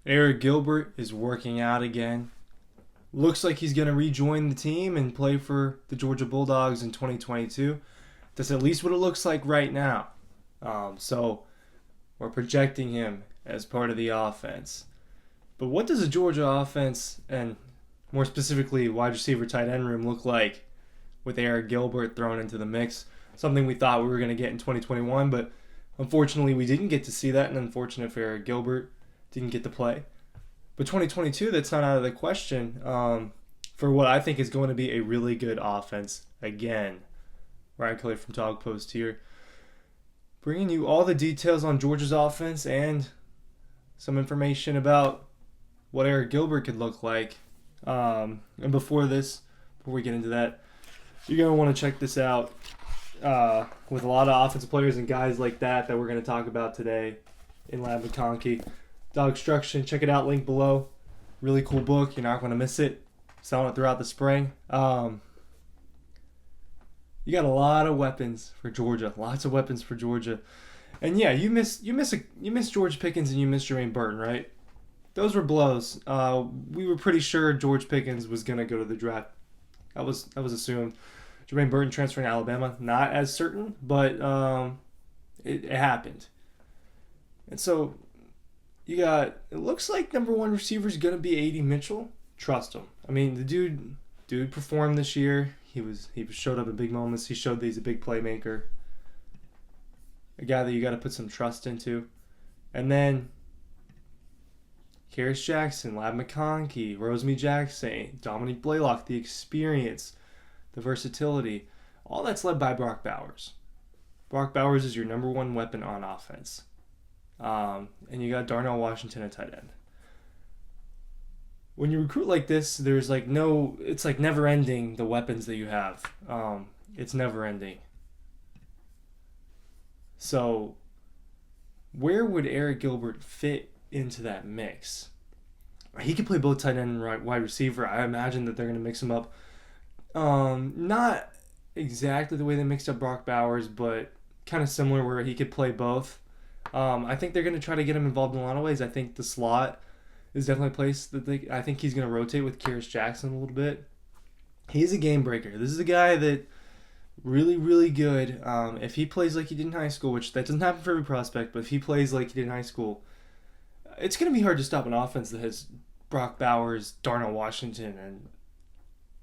Arik Gilbert is working out again. Looks like he's going to rejoin the team and play for the Georgia Bulldogs in 2022. That's at least what it looks like right now. So we're projecting him as part of the offense. But what does a Georgia offense, and more specifically wide receiver tight end room, look like with Arik Gilbert thrown into the mix? Something we thought we were going to get in 2021, but unfortunately we didn't get to see that, and unfortunate for Arik Gilbert, didn't get to play. But 2022, that's not out of the question for what I think is going to be a really good offense again. Ryan Kelly from Dog Post here, bringing you all the details on Georgia's offense and some information about what Arik Gilbert could look like. And before we get into that, you're going to want to check this out with a lot of offensive players and guys like that we're going to talk about today in Lab McConkey. DAWGSTRUCTION, check it out, link below. Really cool book, you're not going to miss it. Selling it throughout the spring. You got a lot of weapons for Georgia, lots of weapons for Georgia. And yeah, you miss George Pickens and you miss Jermaine Burton, right? Those were blows. We were pretty sure George Pickens was going to go to the draft. That was assumed. Jermaine Burton transferring to Alabama, not as certain, but it happened. And so you got, it looks like number one receiver is going to be A.D. Mitchell. Trust him. I mean, the dude performed this year. He showed up in big moments. He showed that he's a big playmaker. A guy that you got to put some trust into. And then Karis Jackson, Lab McConkey, Rosemary Jackson, Dominique Blaylock, the experience, the versatility. All that's led by Brock Bowers. Brock Bowers is your number one weapon on offense. And you got Darnell Washington at tight end. When you recruit like this, there's like it's like never ending the weapons that you have. It's never ending. So where would Arik Gilbert fit into that mix? He could play both tight end and wide receiver. I imagine that they're going to mix him up. Not exactly the way they mixed up Brock Bowers, but kind of similar where he could play both. I think they're going to try to get him involved in a lot of ways. I think the slot is definitely a place that I think he's going to rotate with Karis Jackson a little bit. He's a game breaker. This is a guy that really, really good. If he plays like he did in high school, which that doesn't happen for every prospect, but if he plays like he did in high school, it's going to be hard to stop an offense that has Brock Bowers, Darnell Washington, and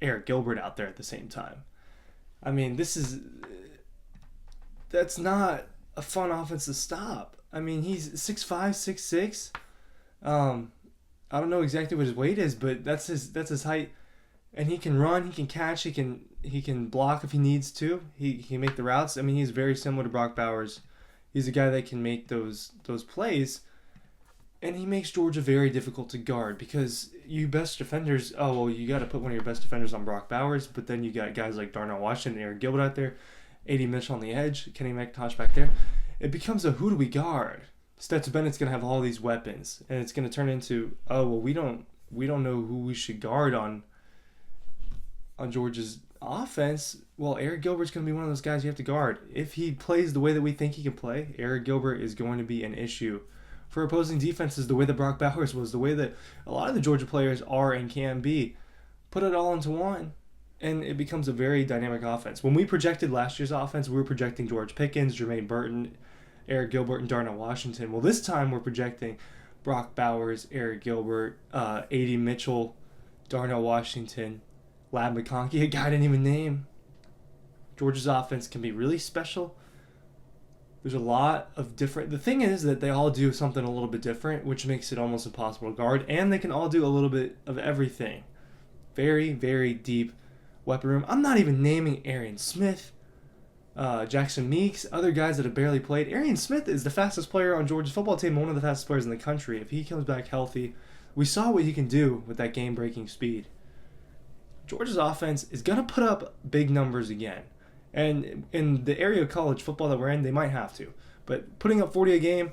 Arik Gilbert out there at the same time. I mean, that's not a fun offense to stop. I mean, he's 6'5", 6'6". I don't know exactly what his weight is, but that's his height, and he can run, he can catch, he can block if he needs to. He can make the routes. I mean, he's very similar to Brock Bowers. He's a guy that can make those plays, and he makes Georgia very difficult to guard because you best defenders. Oh well, you got to put one of your best defenders on Brock Bowers, but then you got guys like Darnell Washington and Arik Gilbert out there, A.D. Mitchell on the edge, Kenny McIntosh back there. It becomes a who do we guard? Stetson Bennett's gonna have all these weapons, and it's gonna turn into we don't know who we should guard on Georgia's offense. Well, Arik Gilbert's gonna be one of those guys you have to guard. If he plays the way that we think he can play, Arik Gilbert is going to be an issue for opposing defenses. The way that Brock Bowers was, the way that a lot of the Georgia players are and can be, put it all into one, and it becomes a very dynamic offense. When we projected last year's offense, we were projecting George Pickens, Jermaine Burton, Arik Gilbert, and Darnell Washington. Well, this time we're projecting Brock Bowers, Arik Gilbert, A.D. Mitchell, Darnell Washington, Lab McConkey, a guy I didn't even name. Georgia's offense can be really special. There's a lot of different... The thing is that they all do something a little bit different, which makes it almost impossible to guard, and they can all do a little bit of everything. Very, very deep weapon room. I'm not even naming Arian Smith, Jackson Meeks, other guys that have barely played. Arian Smith is the fastest player on Georgia's football team, one of the fastest players in the country. If he comes back healthy, we saw what he can do with that game-breaking speed. Georgia's offense is going to put up big numbers again. And in the area of college football that we're in, they might have to. But putting up 40 a game,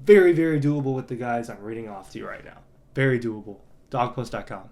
very, very doable with the guys I'm reading off to you right now. Very doable. DawgPost.com.